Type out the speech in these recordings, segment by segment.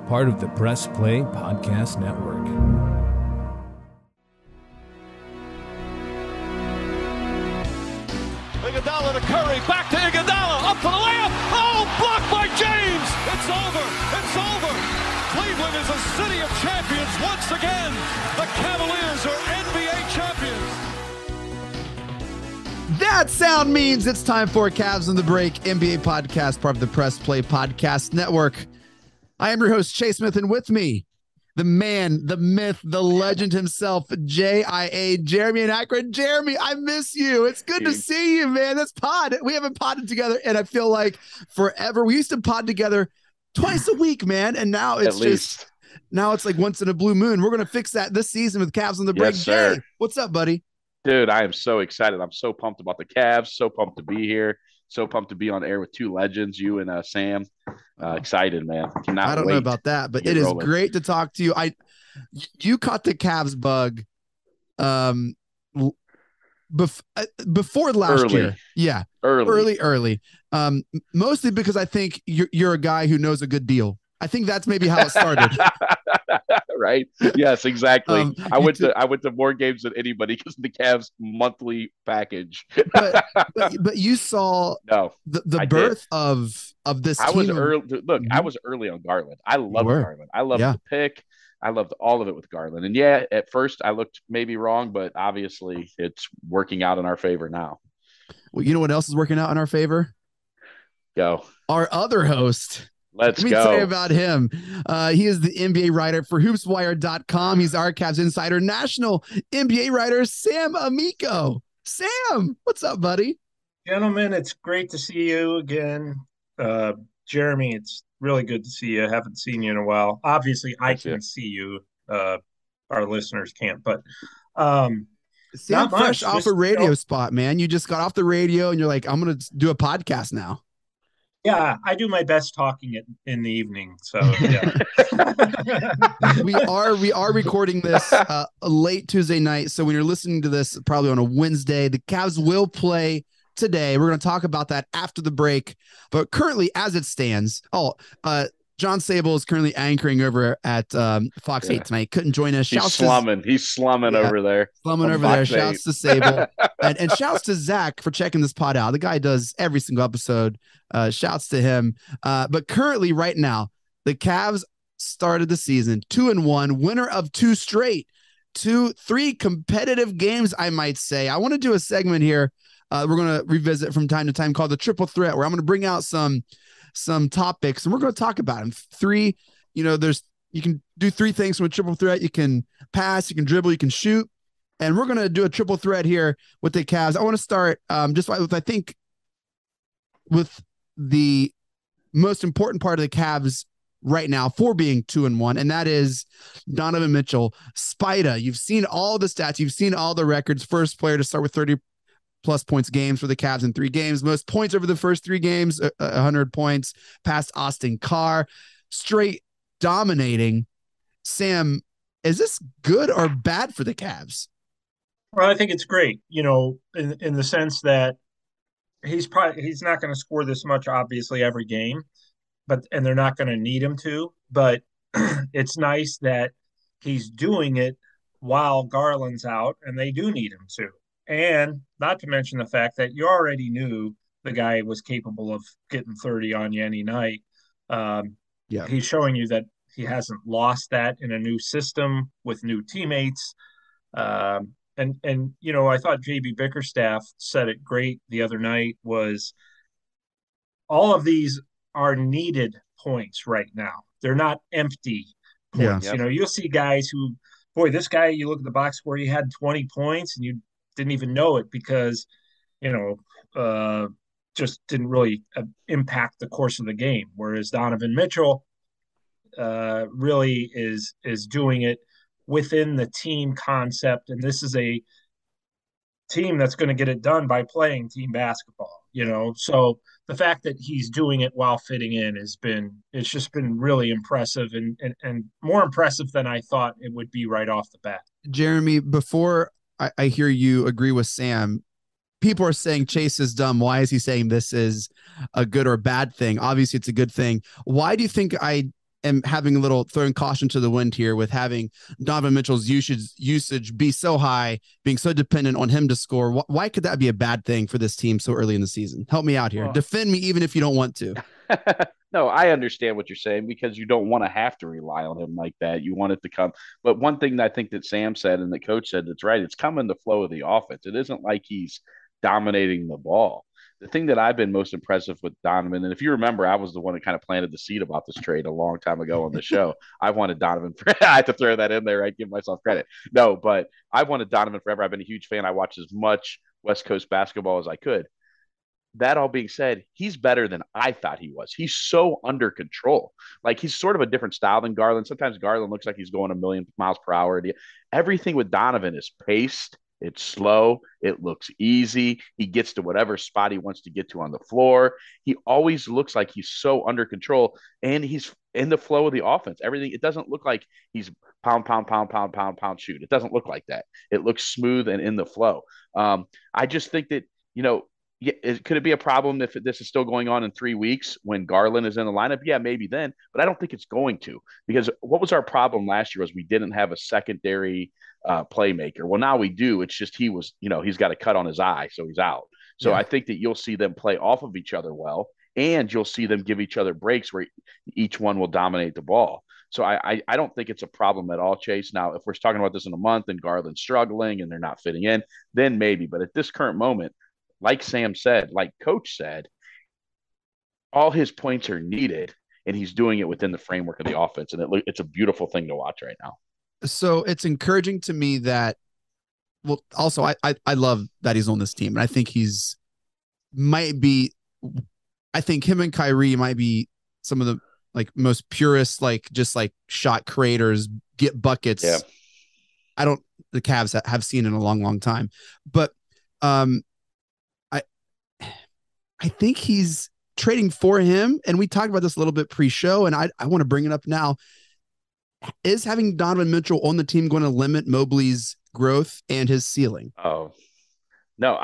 part of the Press Play Podcast Network. Iguodala to Curry, back to Iguodala, up for the layup. Oh, blocked by James. It's over. It's over. Cleveland is a city of champions once again. The Cavaliers are NBA champions. That sound means it's time for Cavs on the Break, NBA podcast, part of the Press Play Podcast Network. I am your host, Chase Smith, and with me, the man, the myth, the legend himself, JIA, Jeremy and Akron. Jeremy, I miss you. It's good to see you, man. That's pod. We haven't podded together, and I feel like forever. We used to pod together twice a week, man, and now it's just now it's like once in a blue moon. We're gonna fix that this season with Cavs on the Break. Yes, sir. Jay, what's up, buddy? Dude, I am so excited. I'm so pumped about the Cavs. So pumped to be here. So pumped to be on air with two legends, you and Sam. Excited, man. I don't know about that, but it is great to talk to you. You caught the Cavs bug before last year. Yeah. Early. Mostly because I think you're a guy who knows a good deal. I think that's maybe how it started. Right? Yes, exactly. I went to more games than anybody because of the Cavs monthly package. but you saw the birth of this team. I was early. Look, I was early on Garland. I loved Garland. I loved the pick. I loved all of it with Garland. And yeah, at first I looked maybe wrong, but obviously it's working out in our favor now. Well, you know what else is working out in our favor? Go. Our other host. Let me tell you about him. He is the NBA writer for hoopswire.com. He's our Cavs insider, national NBA writer, Sam Amico. Sam, what's up, buddy? Gentlemen, it's great to see you again. Jeremy, it's really good to see you. I haven't seen you in a while. Obviously, I can see you. Our listeners can't, but Sam, fresh off a radio spot, man. You just got off the radio and you're like, I'm going to do a podcast now. Yeah, I do my best talking in the evening. So yeah. we are recording this late Tuesday night. So when you're listening to this, probably on a Wednesday, the Cavs will play today. We're going to talk about that after the break. But currently, as it stands, John Sable is currently anchoring over at Fox 8 tonight. Couldn't join us. He's slumming over there. Slumming over there. Shouts to Sable. and shouts to Zach for checking this pod out. The guy does every single episode. Shouts to him. But currently, right now, the Cavs started the season 2-1, winner of 2 straight, 3 competitive games, I might say. I want to do a segment here. We're going to revisit from time to time called the Triple Threat, where I'm going to bring out some topics and we're going to talk about them. 3, you can do 3 things from a triple threat. You can pass, you can dribble, you can shoot. And we're going to do a triple threat here with the Cavs. I want to start with the most important part of the Cavs right now for being 2-1, and that is Donovan Mitchell. Spida, you've seen all the stats, you've seen all the records. First player to start with 30 plus points games for the Cavs in 3 games. Most points over the first 3 games, 100 points, past Austin Carr, straight dominating. Sam, is this good or bad for the Cavs? Well, I think it's great, in the sense that he's not going to score this much, obviously, every game, and they're not going to need him to, but it's nice that he's doing it while Garland's out and they do need him to. And not to mention the fact that you already knew the guy was capable of getting 30 on you any night. He's showing you that he hasn't lost that in a new system with new teammates. And I thought JB Bickerstaff said it great the other night, was all of these are needed points right now. They're not empty points. Yeah. You'll see guys who, this guy, you look at the box score, he had 20 points and you didn't even know it because, just didn't really impact the course of the game. Whereas Donovan Mitchell really is doing it within the team concept. And this is a team that's going to get it done by playing team basketball, So the fact that he's doing it while fitting in it's just been really impressive and more impressive than I thought it would be right off the bat. Jeremy, before I hear you agree with Sam, people are saying Chase is dumb. Why is he saying this is a good or bad thing? Obviously, it's a good thing. Why do you think I am having a little throwing caution to the wind here with having Donovan Mitchell's usage be so high, being so dependent on him to score. Why could that be a bad thing for this team so early in the season? Help me out here. Well, defend me even if you don't want to. No, I understand what you're saying because you don't want to have to rely on him like that. You want it to come. But one thing that I think that Sam said and the coach said that's right, it's coming the flow of the offense. It isn't like he's dominating the ball. The thing that I've been most impressive with Donovan, and if you remember, I was the one that kind of planted the seed about this trade a long time ago on the show. I wanted Donovan. I had to throw that in there. I give myself credit. No, but I've wanted Donovan forever. I've been a huge fan. I watched as much West Coast basketball as I could. That all being said, he's better than I thought he was. He's so under control. Like he's sort of a different style than Garland. Sometimes Garland looks like he's going a million miles per hour. Everything with Donovan is paced. It's slow. It looks easy. He gets to whatever spot he wants to get to on the floor. He always looks like he's so under control and he's in the flow of the offense. Everything, it doesn't look like he's pound, pound, pound, pound, pound, pound, shoot. It doesn't look like that. It looks smooth and in the flow. I just think that, yeah, could it be a problem if this is still going on in 3 weeks when Garland is in the lineup? Yeah, maybe then, but I don't think it's going to because what was our problem last year was we didn't have a secondary playmaker. Well, now we do. It's just he's got a cut on his eye, so he's out. So yeah. I think that you'll see them play off of each other well, and you'll see them give each other breaks where each one will dominate the ball. So I don't think it's a problem at all, Chase. Now, if we're talking about this in a month and Garland's struggling and they're not fitting in, then maybe. But at this current moment, like Sam said, like Coach said, all his points are needed, and he's doing it within the framework of the offense. And it's a beautiful thing to watch right now. So it's encouraging to me that, well, also I love that he's on this team. And I think I think him and Kyrie might be some of the like most purest, like just like shot creators, get buckets. Yeah. The Cavs have seen in a long, long time, but I think he's trading for him. And we talked about this a little bit pre-show, and I want to bring it up now. Is having Donovan Mitchell on the team going to limit Mobley's growth and his ceiling? Oh, no,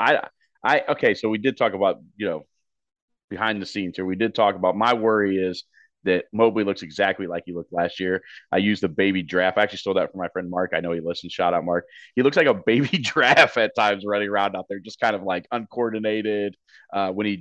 okay. So we did talk about, behind the scenes here. We did talk about my worry is that Mobley looks exactly like he looked last year. I used the baby draft. I actually stole that from my friend Mark. I know he listens. Shout out, Mark. He looks like a baby draft at times running around out there, just kind of like uncoordinated. When he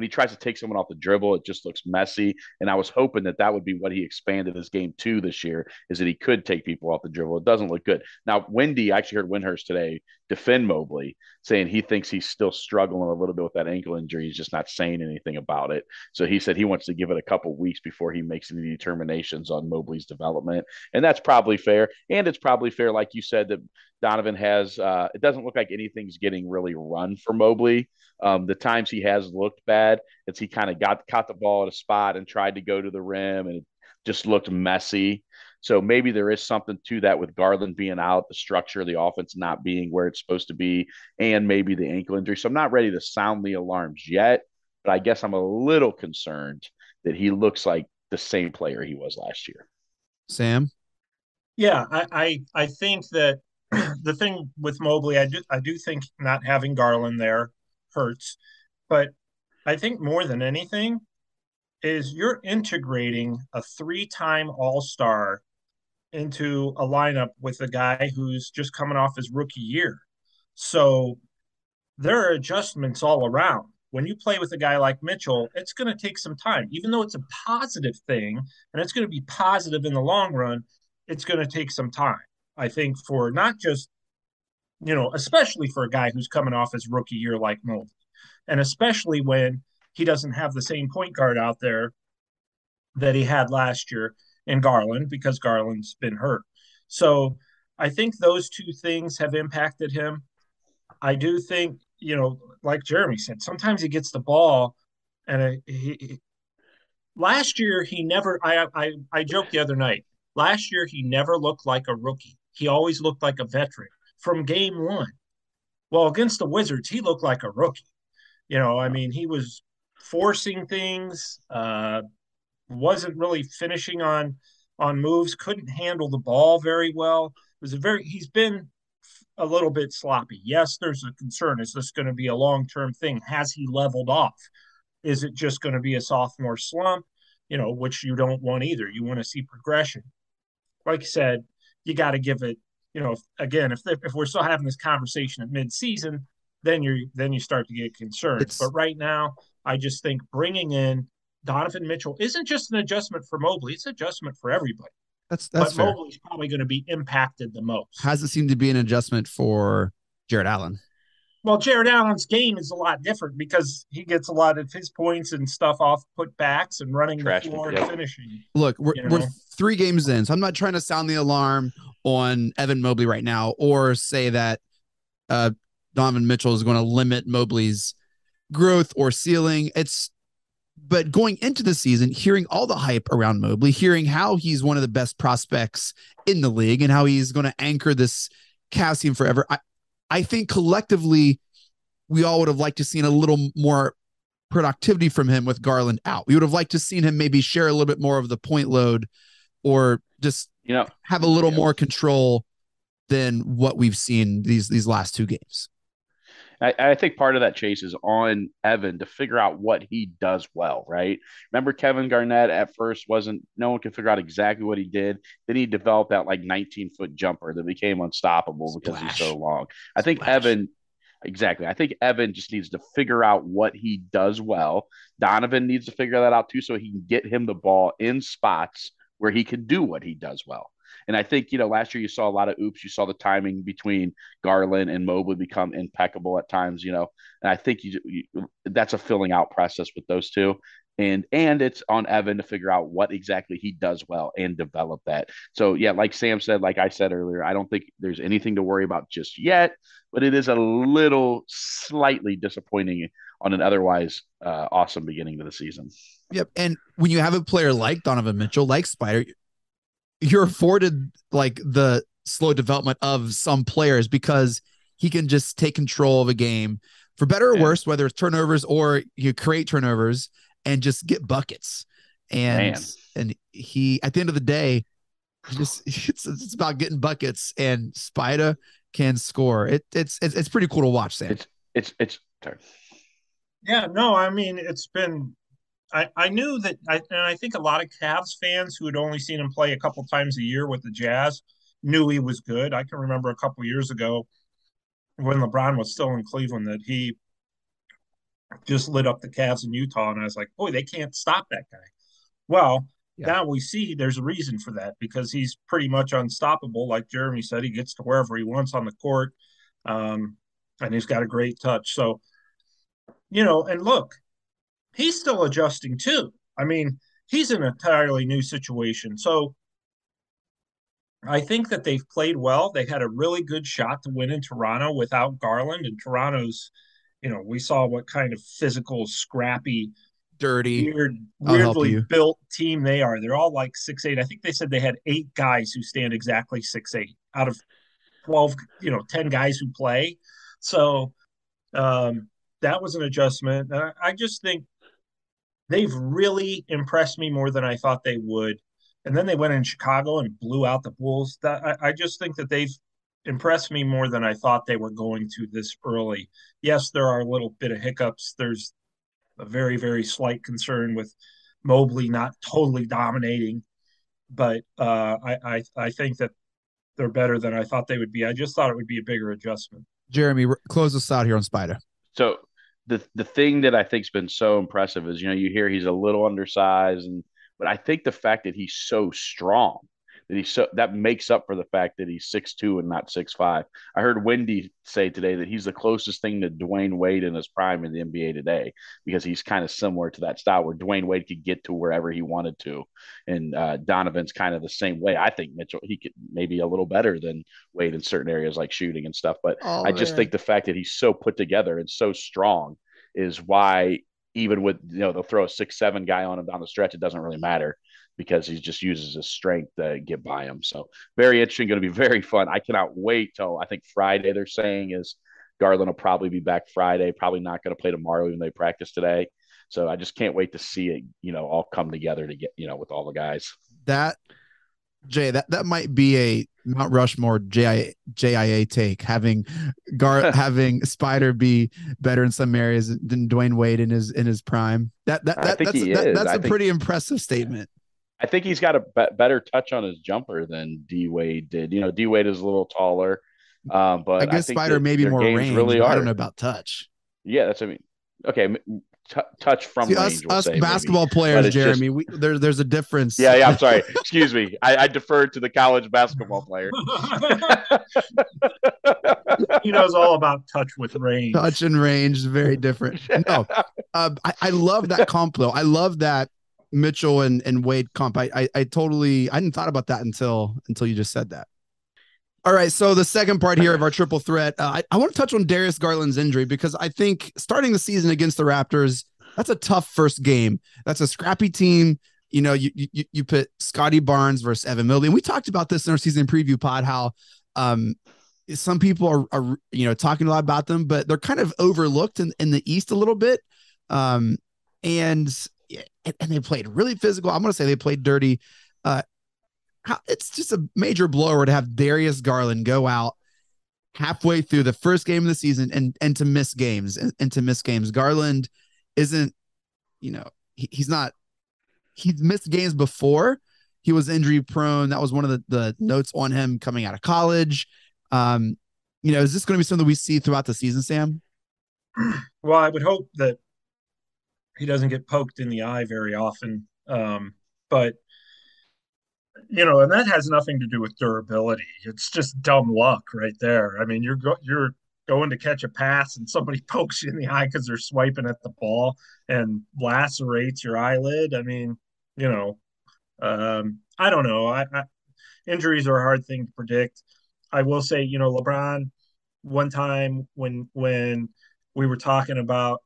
tries to take someone off the dribble, it just looks messy. And I was hoping that would be what he expanded his game to this year, is that he could take people off the dribble. It doesn't look good. Now, I actually heard Windhurst today defend Mobley, saying he thinks he's still struggling a little bit with that ankle injury. He's just not saying anything about it. So he said he wants to give it a couple weeks before he makes any determinations on Mobley's development. And that's probably fair. And it's probably fair, like you said, that Donovan has it doesn't look like anything's getting really run for Mobley. The times he has looked bad, it's he kind of caught the ball at a spot and tried to go to the rim, and it just looked messy. So maybe there is something to that with Garland being out, the structure of the offense not being where it's supposed to be, and maybe the ankle injury. So I'm not ready to sound the alarms yet, but I guess I'm a little concerned that he looks like the same player he was last year. Sam? Yeah, I think that the thing with Mobley, I do think not having Garland there hurts, but I think more than anything is you're integrating a 3-time All-Star into a lineup with a guy who's just coming off his rookie year. So there are adjustments all around. When you play with a guy like Mitchell, it's going to take some time. Even though it's a positive thing, and it's going to be positive in the long run, it's going to take some time, I think, for not just, especially for a guy who's coming off his rookie year like Mobley, and especially when he doesn't have the same point guard out there that he had last year in Garland, because Garland's been hurt. So I think those two things have impacted him. I do think, like Jeremy said, sometimes he gets the ball and last year he never, I joked the other night, last year he never looked like a rookie. He always looked like a veteran from game one. Well, against the Wizards, he looked like a rookie. He was forcing things, wasn't really finishing on moves, couldn't handle the ball very well. He's been a little bit sloppy. Yes, there's a concern. Is this going to be a long-term thing? Has he leveled off? Is it just going to be a sophomore slump? which you don't want either. You want to see progression. Like you said, you got to give it, if we're still having this conversation at midseason, then you start to get concerned. But right now, I just think bringing in Donovan Mitchell isn't just an adjustment for Mobley; it's an adjustment for everybody. That's but fair. Mobley's probably going to be impacted the most. Hasn't seemed to be an adjustment for Jared Allen. Well, Jared Allen's game is a lot different because he gets a lot of his points and stuff off putbacks and running the floor and finishing. Look, we're 3 games in, so I'm not trying to sound the alarm on Evan Mobley right now or say that Donovan Mitchell is going to limit Mobley's growth or ceiling. But going into the season, hearing all the hype around Mobley, hearing how he's one of the best prospects in the league and how he's going to anchor this Cavs team forever, I think collectively we all would have liked to seen a little more productivity from him with Garland out. We would have liked to seen him maybe share a little bit more of the point load or just have a little more control than what we've seen these last 2 games. I think part of that, Chase, is on Evan to figure out what he does well, right? Remember Kevin Garnett at first no one could figure out exactly what he did. Then he developed that 19-foot jumper that became unstoppable because he's so long. I think Evan just needs to figure out what he does well. Donovan needs to figure that out too, so he can get him the ball in spots where he can do what he does well. And I think, last year you saw a lot of oops. You saw the timing between Garland and Mobley become impeccable at times, and I think that's a filling out process with those two. And it's on Evan to figure out what exactly he does well and develop that. So, yeah, like Sam said, like I said earlier, I don't think there's anything to worry about just yet, but it is a little slightly disappointing on an otherwise awesome beginning to the season. Yep. And when you have a player like Donovan Mitchell, like Spider, you're afforded the slow development of some players because he can just take control of a game for better or worse, whether it's turnovers or you create turnovers and just get buckets. And he, at the end of the day, it's about getting buckets, and Spida can score. It's pretty cool to watch, Sam. It's yeah, no, I mean, it's been, I knew that, and I think a lot of Cavs fans who had only seen him play a couple times a year with the Jazz knew he was good. I can remember a couple years ago when LeBron was still in Cleveland that he just lit up the Cavs in Utah, and I was like, boy, they can't stop that guy. Well, now we see there's a reason for that because he's pretty much unstoppable. Like Jeremy said, he gets to wherever he wants on the court, and he's got a great touch. So, and look, he's still adjusting too. I mean, he's in an entirely new situation. So I think that they've played well. They had a really good shot to win in Toronto without Garland. And Toronto's, we saw what kind of physical, scrappy, dirty, weirdly built team they are. They're all 6'8". I think they said they had 8 guys who stand exactly 6'8" out of 12, 10 guys who play. So that was an adjustment. I just think they've really impressed me more than I thought they would. And then they went in Chicago and blew out the Bulls. I just think that they've impressed me more than I thought they were going to this early. Yes, there are a little bit of hiccups. There's a very, very slight concern with Mobley not totally dominating. But I think that they're better than I thought they would be. I just thought it would be a bigger adjustment. Jeremy, close us out here on Spider. So the thing that I think's been so impressive is, you hear he's a little undersized, but I think the fact that he's so strong, that makes up for the fact that he's 6'2" and not 6'5". I heard Wendy say today that he's the closest thing to Dwayne Wade in his prime in the NBA today because he's kind of similar to that style where Dwayne Wade could get to wherever he wanted to. And Donovan's kind of the same way. I think Mitchell, he could maybe a little better than Wade in certain areas like shooting and stuff. But I just think the fact that he's so put together and so strong is why even with, they'll throw a 6'7" guy on him down the stretch, it doesn't really matter because he just uses his strength to get by him. So very interesting, going to be very fun. I cannot wait till I think Friday they're saying is Garland will probably be back Friday, probably not going to play tomorrow even though they practice today. So I just can't wait to see it, all come together to get, with all the guys. That, Jay, that might be Mount Rushmore JIA take, having Spider be better in some areas than Dwayne Wade in his prime. That's a pretty impressive statement. I think he's got a better touch on his jumper than D Wade did. D Wade is a little taller, but I guess think Spider maybe more range. Really I don't know about touch. Yeah, that's what I mean. Okay, touch from range. Us basketball players, Jeremy. There's a difference. Yeah. I'm sorry. Excuse me. I deferred to the college basketball player. He knows all about touch with range. Touch and range is very different. No, I love that comp though. I love that Mitchell and Wade comp. I hadn't thought about that until you just said that. All right, so the second part here of our triple threat, I want to touch on Darius Garland's injury because I think starting the season against the Raptors, that's a tough first game. That's a scrappy team. You put Scotty Barnes versus Evan Mobley, and we talked about this in our season preview pod. How some people are talking a lot about them, but they're kind of overlooked in the East a little bit. And they played really physical. I'm going to say they played dirty. It's just a major blower to have Darius Garland go out halfway through the first game of the season and to miss games and to miss games. Garland isn't, he's missed games before. He was injury prone. That was one of the notes on him coming out of college. Is this going to be something we see throughout the season, Sam? Well, I would hope that he doesn't get poked in the eye very often. But and that has nothing to do with durability. It's just dumb luck right there. I mean, you're going to catch a pass and somebody pokes you in the eye because they're swiping at the ball and lacerates your eyelid. I mean, I don't know. Injuries are a hard thing to predict. I will say, LeBron, one time when we were talking about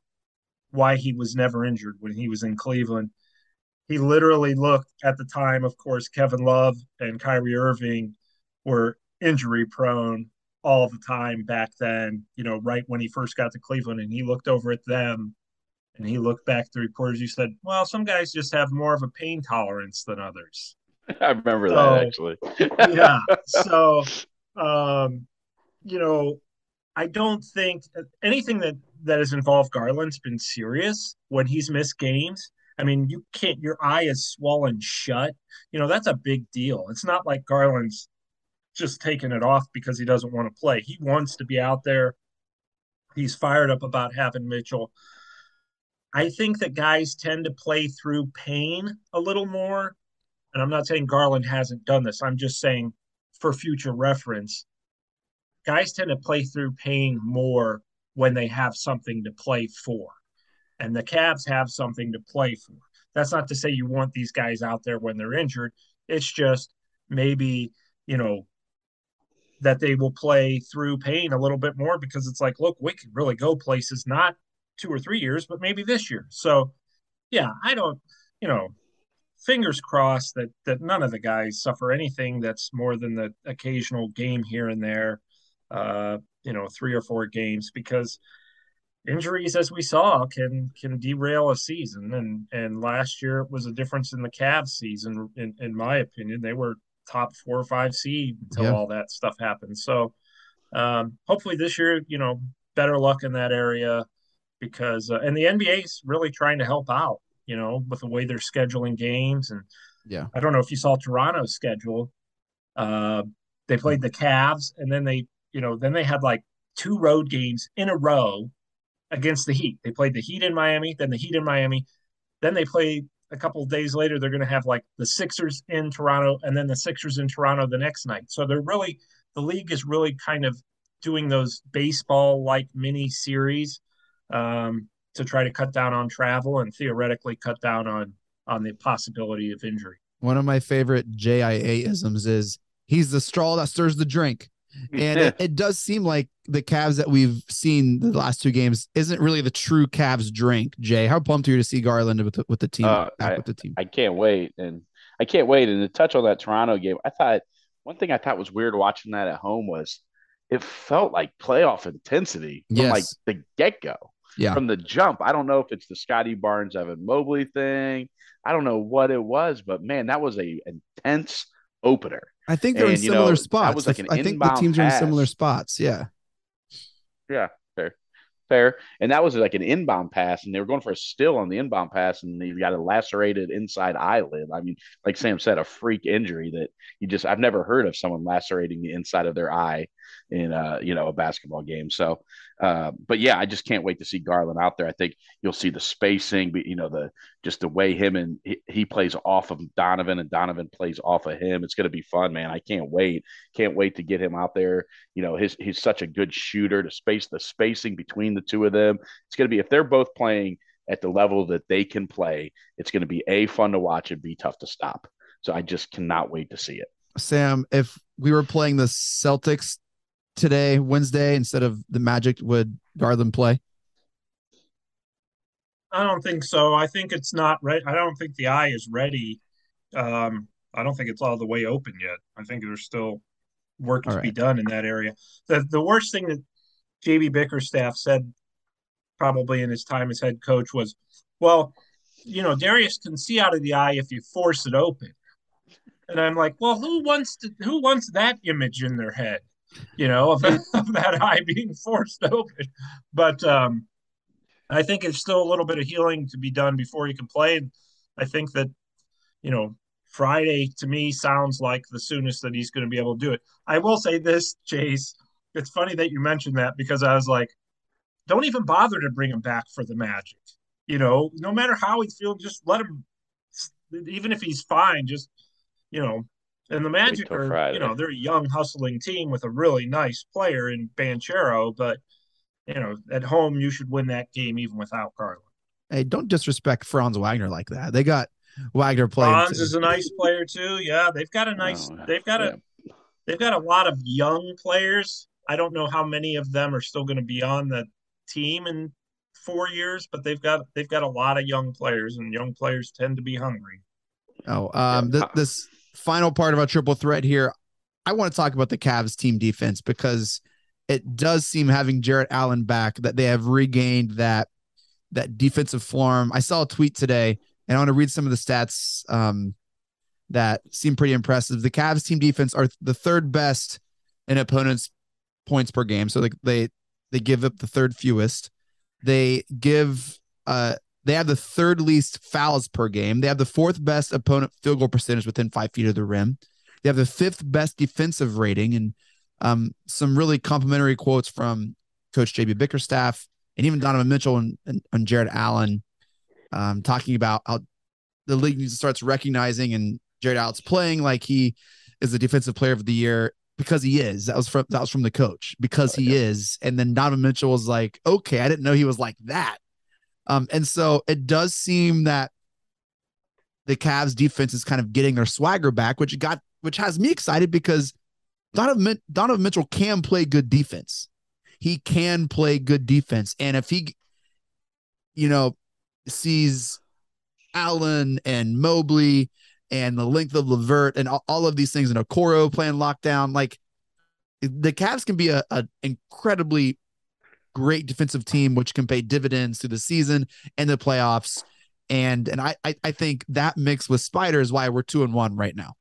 why he was never injured when he was in Cleveland, he literally looked at the time, of course, Kevin Love and Kyrie Irving were injury prone all the time back then, right when he first got to Cleveland. And he looked over at them and he looked back at the reporters. He said, well, some guys just have more of a pain tolerance than others. I remember that actually. Yeah. So, I don't think anything that has involved Garland's been serious when he's missed games. I mean, your eye is swollen shut. That's a big deal. It's not like Garland's just taking it off because he doesn't want to play. He wants to be out there. He's fired up about having Mitchell. I think that guys tend to play through pain a little more. And I'm not saying Garland hasn't done this. I'm just saying for future reference, guys tend to play through pain more when they have something to play for. And the Cavs have something to play for. That's not to say you want these guys out there when they're injured. It's just maybe, that they will play through pain a little bit more because it's like, look, we can really go places, not 2 or 3 years, but maybe this year. So, yeah, I don't, fingers crossed that none of the guys suffer anything that's more than the occasional game here and there, 3 or 4 games, because injuries, as we saw, can derail a season. And last year it was a difference in the Cavs season. In my opinion, they were top 4 or 5 seed until all that stuff happened. So hopefully this year, better luck in that area because and the NBA is really trying to help out, with the way they're scheduling games. And I don't know if you saw Toronto's schedule. They played the Cavs, and then they had like 2 road games in a row against the Heat. They played the Heat in Miami, then the Heat in Miami. Then they played a couple of days later. They're going to have like the Sixers in Toronto and then the Sixers in Toronto the next night. So the league is really kind of doing those baseball-like mini series to try to cut down on travel and theoretically cut down on the possibility of injury. One of my favorite JIA-isms is he's the straw that stirs the drink. And it does seem like the Cavs that we've seen the last 2 games isn't really the true Cavs drink. Jay, how pumped are you to see Garland with the team? With the team, I can't wait, and to touch on that Toronto game, one thing I thought was weird watching that at home was it felt like playoff intensity from like the get go, from the jump. I don't know if it's the Scotty Barnes Evan Mobley thing. I don't know what it was, but man, that was a intense opener. I think they're in And, similar that spots. was like an I think the inbound teams are in similar pass. spots. Yeah. Yeah, fair. And that was like an inbound pass, and they were going for a steal on the inbound pass, and they got a lacerated inside eyelid. I mean, like Sam said, a freak injury that I've never heard of someone lacerating the inside of their eye in a basketball game. So, but yeah, I just can't wait to see Garland out there. I think you'll see the spacing, but just the way he plays off of Donovan and Donovan plays off of him. It's going to be fun, man. I can't wait. Can't wait to get him out there. He's such a good shooter to space the spacing between the two of them. It's going to be, if they're both playing at the level that they can play, it's going to be fun to watch and be tough to stop. So I just cannot wait to see it. Sam, if we were playing the Celtics today, Wednesday, instead of the Magic, would Garland play? I don't think so. I think it's not right. I don't think the eye is ready. I don't think it's all the way open yet. I think there's still work All to be right. done in that area. The worst thing that JB Bickerstaff said probably in his time as head coach was, well, Darius can see out of the eye if you force it open. And I'm like, well, who wants that image in their head, of that eye being forced open? But I think it's still a little bit of healing to be done before he can play. And I think that, Friday to me sounds like the soonest that he's going to be able to do it. I will say this, Chase. It's funny that you mentioned that because I was like, don't even bother to bring him back for the Magic. No matter how he's feeling, just let him. Even if he's fine, just you know. And the Wait Magic till are, Friday. they're a young, hustling team with a really nice player in Banchero, but at home you should win that game even without Garland. Hey, don't disrespect Franz Wagner like that. They got Wagner playing Franz too. is a nice player too. Yeah, they've got a nice. Oh, yeah. They've got a lot of young players. I don't know how many of them are still going to be on the team in 4 years, but they've got a lot of young players, and young players tend to be hungry. Oh, Yeah. this final part of our triple threat here, I want to talk about the Cavs team defense because it does seem, having Jarrett Allen back, that they have regained that defensive form. I saw a tweet today, and I want to read some of the stats that seem pretty impressive. The Cavs team defense are the third best in opponents' points per game, so they give up the third fewest. They have the third least fouls per game. They have the fourth best opponent field goal percentage within 5 feet of the rim. They have the fifth best defensive rating, and some really complimentary quotes from Coach JB Bickerstaff and even Donovan Mitchell and Jared Allen, talking about how the league needs to start recognizing and Jared Allen's playing like he is the defensive player of the year, because he is. That was from the coach, because he is. And then Donovan Mitchell was like, okay, I didn't know he was like that. And so it does seem that the Cavs defense is kind of getting their swagger back, which has me excited because Donovan Mitchell can play good defense. He can play good defense. And if he, sees Allen and Mobley and the length of LeVert and all of these things, and Okoro playing lockdown, like, the Cavs can be an incredibly great defensive team, which can pay dividends through the season and the playoffs. And I think that mix with Spider is why we're 2-1 right now.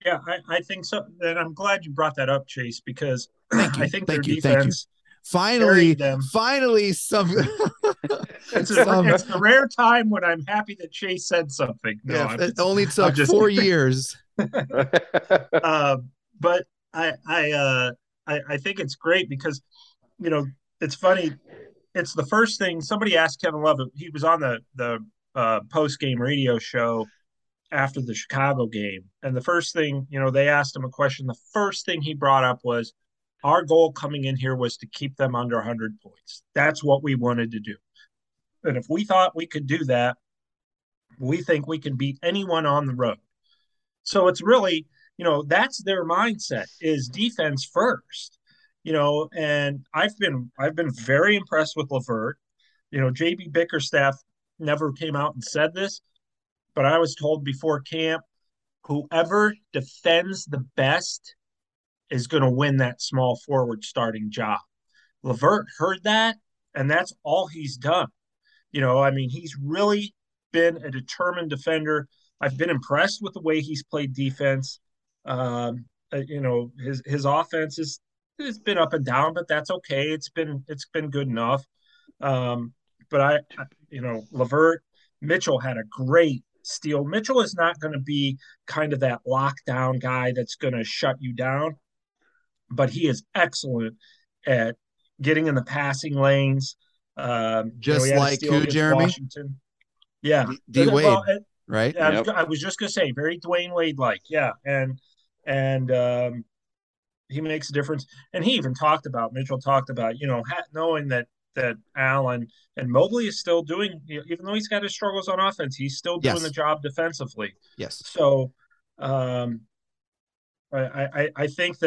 Yeah, I think so. And I'm glad you brought that up, Chase, because I think their Thank you. defense Finally, some. It's the rare time when I'm happy that Chase said something. No, yeah, it only took 4 years. But I think it's great because, it's funny. It's the first thing somebody asked Kevin Love. He was on the post game radio show after the Chicago game, and the first thing, they asked him a question. The first thing he brought up was, our goal coming in here was to keep them under 100 points. That's what we wanted to do. And if we thought we could do that, we think we can beat anyone on the road. So it's really, that's their mindset, is defense first. And I've been very impressed with LeVert. JB Bickerstaff never came out and said this, but I was told before camp, whoever defends the best is going to win that small forward starting job. LeVert heard that, and that's all he's done. He's really been a determined defender. I've been impressed with the way he's played defense. His offense has been up and down, but that's okay. It's been good enough. But Levert, Mitchell had a great steal. Mitchell is not going to be kind of that lockdown guy that's going to shut you down, but he is excellent at getting in the passing lanes. Just He had a like steal who, against Jeremy? Washington. Yeah. D Wade, right? Yeah, Yep. I was just gonna say very Dwayne Wade like, yeah, and he makes a difference. And he even Mitchell talked about, knowing that Allen and Mobley is still doing, even though he's got his struggles on offense, he's still doing the Yes. job defensively. Yes. So, um, I think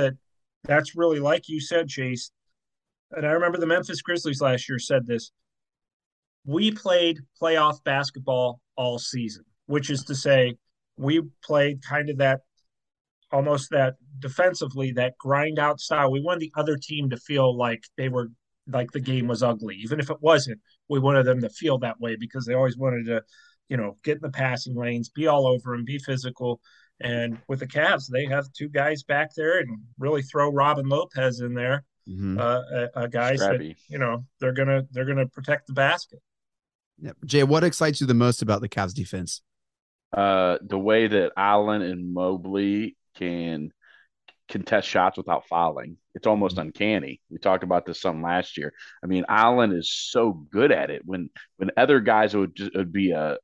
that's really, like you said, Chase. And I remember the Memphis Grizzlies last year said this. We played playoff basketball all season, which is to say, we played kind of that almost that defensively, that grind out style. We wanted the other team to feel like they were like the game was ugly, even if it wasn't. We wanted them to feel that way because they always wanted to, get in the passing lanes, be all over them, be physical. And with the Cavs, they have two guys back there, and really throw Robin Lopez in there, Mm-hmm. guys that Scrappy. they're gonna protect the basket. Yep. Jay, what excites you the most about the Cavs defense? The way that Allen and Mobley can contest shots without fouling. It's almost uncanny. We talked about this some last year. I mean, Allen is so good at it. When other guys would be a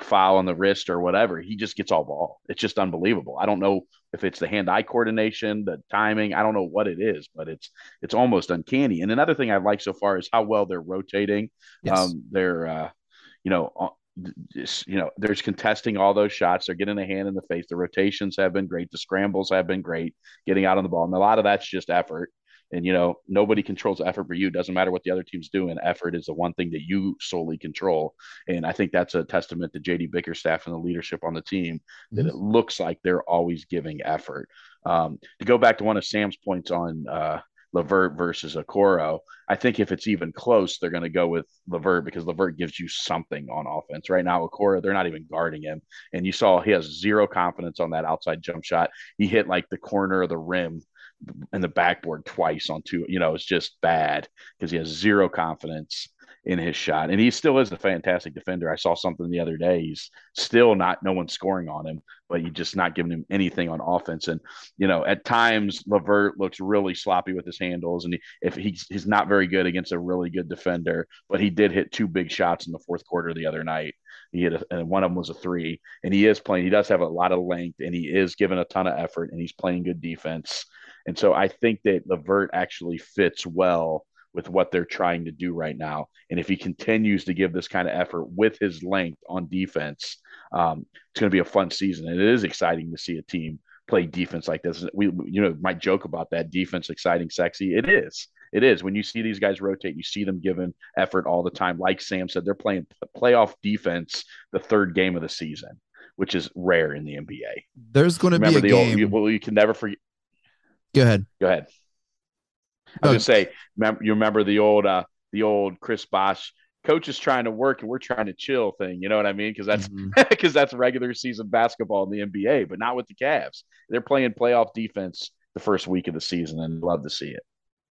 foul on the wrist or whatever, he just gets all ball. It's just unbelievable. I don't know if it's the hand-eye coordination, the timing. I don't know what it is, but it's almost uncanny. And another thing I like so far is how well they're rotating. Yes. They're there's contesting all those shots. They're getting a hand in the face. The rotations have been great. The scrambles have been great, getting out on the ball. And a lot of that's just effort. And, nobody controls effort but you. It doesn't matter what the other team's doing. Effort is the one thing that you solely control. And I think that's a testament to JD Bickerstaff and the leadership on the team, that it looks like they're always giving effort. To go back to one of Sam's points on Levert versus Okoro, I think if it's even close, they're going to go with Levert because Levert gives you something on offense. Right now, Okoro, they're not even guarding him. And you saw he has zero confidence on that outside jump shot. He hit like the corner of the rim and the backboard twice on two. It's just bad because he has zero confidence in his shot. And he still is a fantastic defender. I saw something the other day. He's still no one's scoring on him, but you're just not giving him anything on offense. And, at times Levert looks really sloppy with his handles. And he's not very good against a really good defender, but he did hit two big shots in the fourth quarter the other night. And one of them was a three, and he does have a lot of length, and he is giving a ton of effort, and he's playing good defense. And so I think that Levert actually fits well with what they're trying to do right now. And if he continues to give this kind of effort with his length on defense, it's going to be a fun season. And it is exciting to see a team play defense like this. We might joke about that defense, exciting, sexy. It is. It is. When you see these guys rotate, you see them giving effort all the time. Like Sam said, they're playing playoff defense the third game of the season, which is rare in the NBA. There's going to be a game. You can never forget. Go ahead. I was going to say, you remember the old Chris Bosh, coach is trying to work and we're trying to chill thing. You know what I mean? Because that's regular season basketball in the NBA, but not with the Cavs. They're playing playoff defense the first week of the season, and love to see it.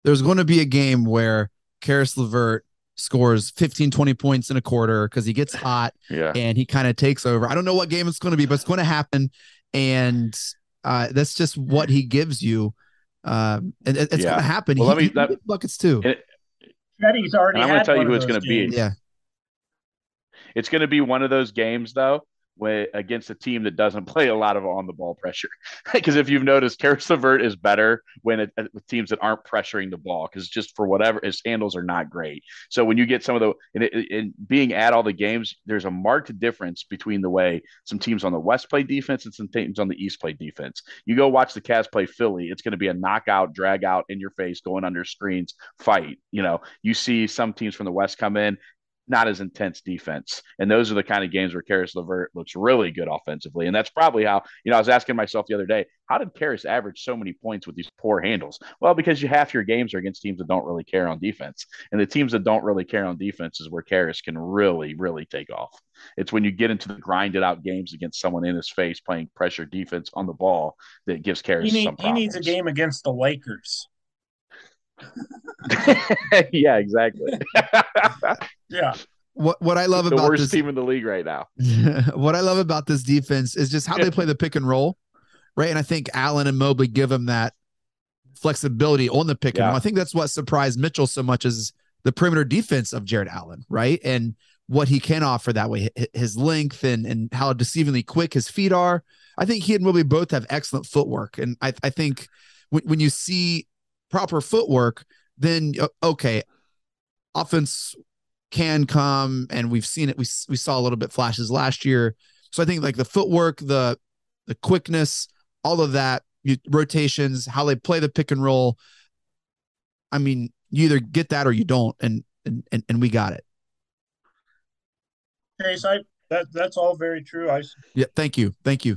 There's going to be a game where Karis LeVert scores 15, 20 points in a quarter because he gets hot and he kind of takes over. I don't know what game it's going to be, but it's going to happen. And that's just what he gives you. And it's going to happen. Well, he buckets too. He's already. I'm going to tell you who it's going to be. Yeah, it's going to be one of those games though, against a team that doesn't play a lot of on the ball pressure. Because if you've noticed, Karis LeVert is better with teams that aren't pressuring the ball, because just for whatever, his handles are not great. So when you get some of in being at all the games, there's a marked difference between the way some teams on the West play defense and some teams on the East play defense. You go watch the Cavs play Philly, it's going to be a knockout, drag out, in your face, going under screens fight. You see some teams from the West come in, not as intense defense. And those are the kind of games where Karis LeVert looks really good offensively. And that's probably how, I was asking myself the other day, how did Karis average so many points with these poor handles? Well, because half your games are against teams that don't really care on defense. And the teams that don't really care on defense is where Karis can really, really take off. It's when you get into the grinded out games against someone in his face playing pressure defense on the ball that gives Karis some problems. He needs a game against the Lakers. Yeah, exactly. Yeah. What I love about the worst this team in the league right now. What I love about this defense is just how they play the pick and roll, right? And I think Allen and Mobley give him that flexibility on the pick and roll. I think that's what surprised Mitchell so much is the perimeter defense of Jared Allen, right? And what he can offer that way, his length and how deceivingly quick his feet are. I think he and Mobley both have excellent footwork. And I think when you see proper footwork, then okay, offense can come, and we've seen it. We saw a little bit flashes last year. So I think like the footwork, the quickness, all of that, rotations, how they play the pick and roll. I mean, you either get that or you don't, and we got it. Okay, so that's all very true. Yeah, thank you.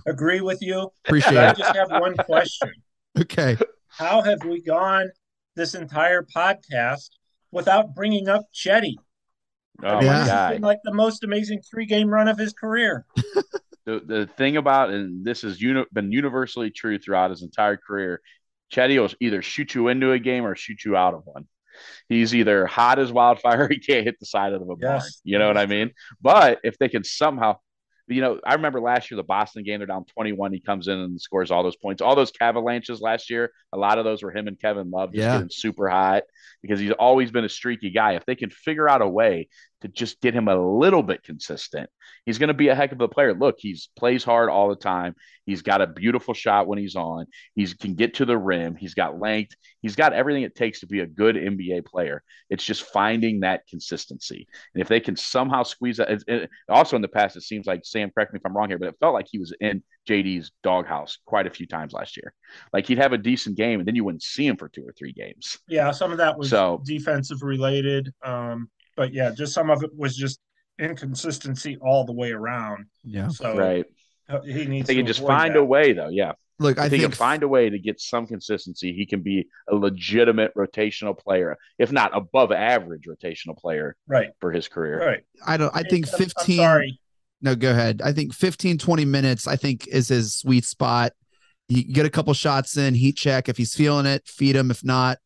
Agree with you. Appreciate it. I just have one question. Okay. How have we gone this entire podcast without bringing up Chetty? Oh, my God. It's been like the most amazing 3-game run of his career. The thing about, and this has been universally true throughout his entire career, Chetty will either shoot you into a game or shoot you out of one. He's either hot as wildfire, he can't hit the side of a barn. You know what I mean? But if they can somehow, I remember last year, the Boston game, they're down 21. He comes in and scores all those points. All those Cavalanches last year, a lot of those were him and Kevin Love just getting super hot because he's always been a streaky guy. If they can figure out a way to just get him a little bit consistent, he's going to be a heck of a player. Look, plays hard all the time. He's got a beautiful shot when he's on. He can get to the rim. He's got length. He's got everything it takes to be a good NBA player. It's just finding that consistency. And if they can somehow squeeze that, also in the past, it seems like, Sam, correct me if I'm wrong here, but it felt like he was in JD's doghouse quite a few times last year. Like he'd have a decent game and then you wouldn't see him for 2 or 3 games. Yeah, some of that was defensive related. But yeah, just some of it was just inconsistency all the way around. Yeah. So right. He needs they can just find a way though. Yeah. Look, I think he can find a way to get some consistency. He can be a legitimate rotational player, if not above average rotational player for his career. Right. I think 15. I'm sorry. No, go ahead. I think 15, 20 minutes, I think is his sweet spot. You get a couple shots in, heat check. If he's feeling it, feed him. If not,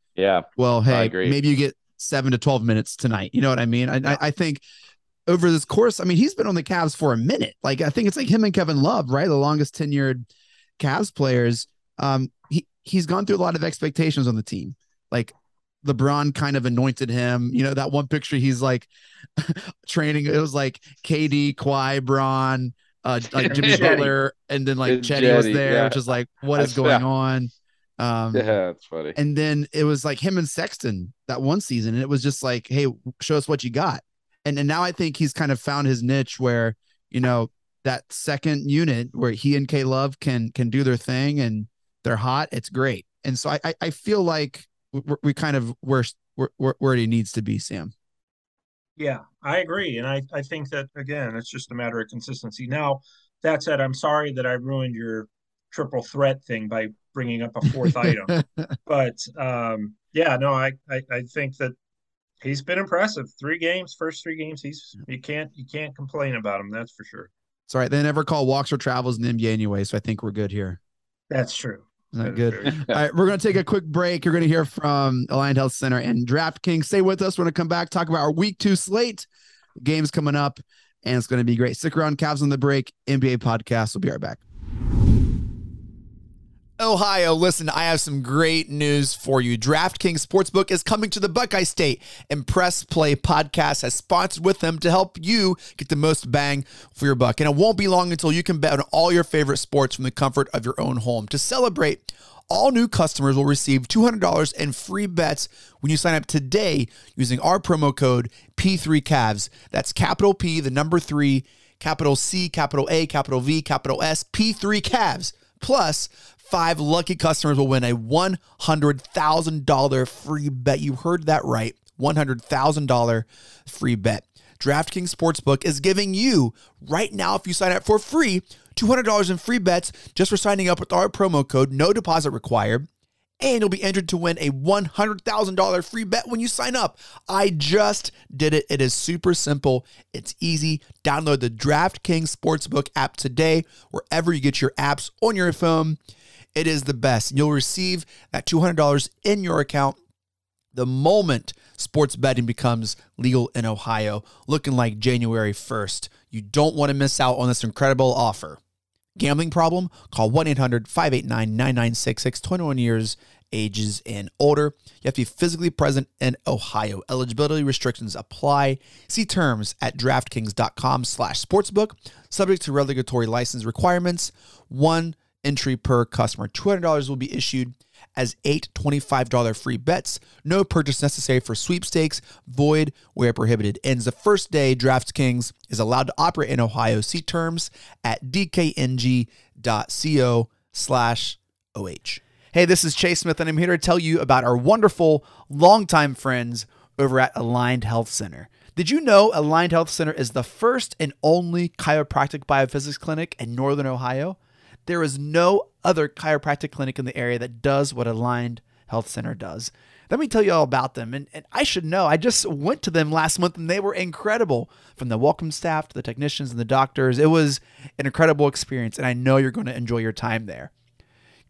well, hey, maybe you get 7 to 12 minutes tonight. You know what I mean? I think over this course, I mean, he's been on the Cavs for a minute. Like, I think it's like him and Kevin Love, right? The longest tenured Cavs players. He's gone through a lot of expectations on the team. Like LeBron kind of anointed him. That one picture, he's like training. It was like KD, Kawhi, Bron, like Jimmy Butler, and then like Chetty was there, which is like, what is going on? That's funny. And then it was like him and Sexton that one season, and it was just like, hey, show us what you got. And now I think he's kind of found his niche where, that second unit where he and K Love can do their thing and they're hot. It's great. And so I feel like we kind of where he needs to be, Sam. Yeah, I agree. And I think that, again, it's just a matter of consistency. Now, that said, I'm sorry that I ruined your triple threat thing by bringing up a fourth item. But I think that he's been impressive. 3 games, first 3 games, you can't complain about him. That's for sure. It's all right. They never call walks or travels in the NBA anyway, so I think we're good here. That's true. Isn't that good? All right, we're going to take a quick break. You're going to hear from Alliant Health Center and DraftKings. Stay with us. We're going to come back, talk about our Week 2 slate. Games coming up, and it's going to be great. Stick around. Cavs on the Break, NBA podcast. We'll be right back. Ohio, listen, I have some great news for you. DraftKings Sportsbook is coming to the Buckeye State, and Press Play Podcast has sponsored with them to help you get the most bang for your buck. And it won't be long until you can bet on all your favorite sports from the comfort of your own home. To celebrate, all new customers will receive $200 in free bets when you sign up today using our promo code P3Cavs. That's capital P, the number 3, capital C, capital A, capital V, capital S, P3Cavs. Plus, 5 lucky customers will win a $100,000 free bet. You heard that right. $100,000 free bet. DraftKings Sportsbook is giving you, right now, if you sign up for free, $200 in free bets just for signing up with our promo code, no deposit required. And you'll be entered to win a $100,000 free bet when you sign up. I just did it. It is super simple. It's easy. Download the DraftKings Sportsbook app today, wherever you get your apps on your phone. It is the best. You'll receive that $200 in your account the moment sports betting becomes legal in Ohio, looking like January 1st. You don't want to miss out on this incredible offer. Gambling problem? Call 1-800-589-9966, 21 years, ages, and older. You have to be physically present in Ohio. Eligibility restrictions apply. See terms at DraftKings.com/sportsbook. Subject to regulatory license requirements. One entry per customer. $200 will be issued as 8 $25 free bets. No purchase necessary for sweepstakes. Void where prohibited. Ends the first day DraftKings is allowed to operate in Ohio. See terms at dkng.co/OH. Hey, this is Chase Smith, and I'm here to tell you about our wonderful longtime friends over at Aligned Health Center. Did you know Aligned Health Center is the first and only chiropractic biophysics clinic in Northern Ohio? There is no other chiropractic clinic in the area that does what Aligned Health Center does. Let me tell you all about them. And I should know, I just went to them last month and they were incredible. From the welcome staff to the technicians and the doctors, it was an incredible experience, and I know you're going to enjoy your time there.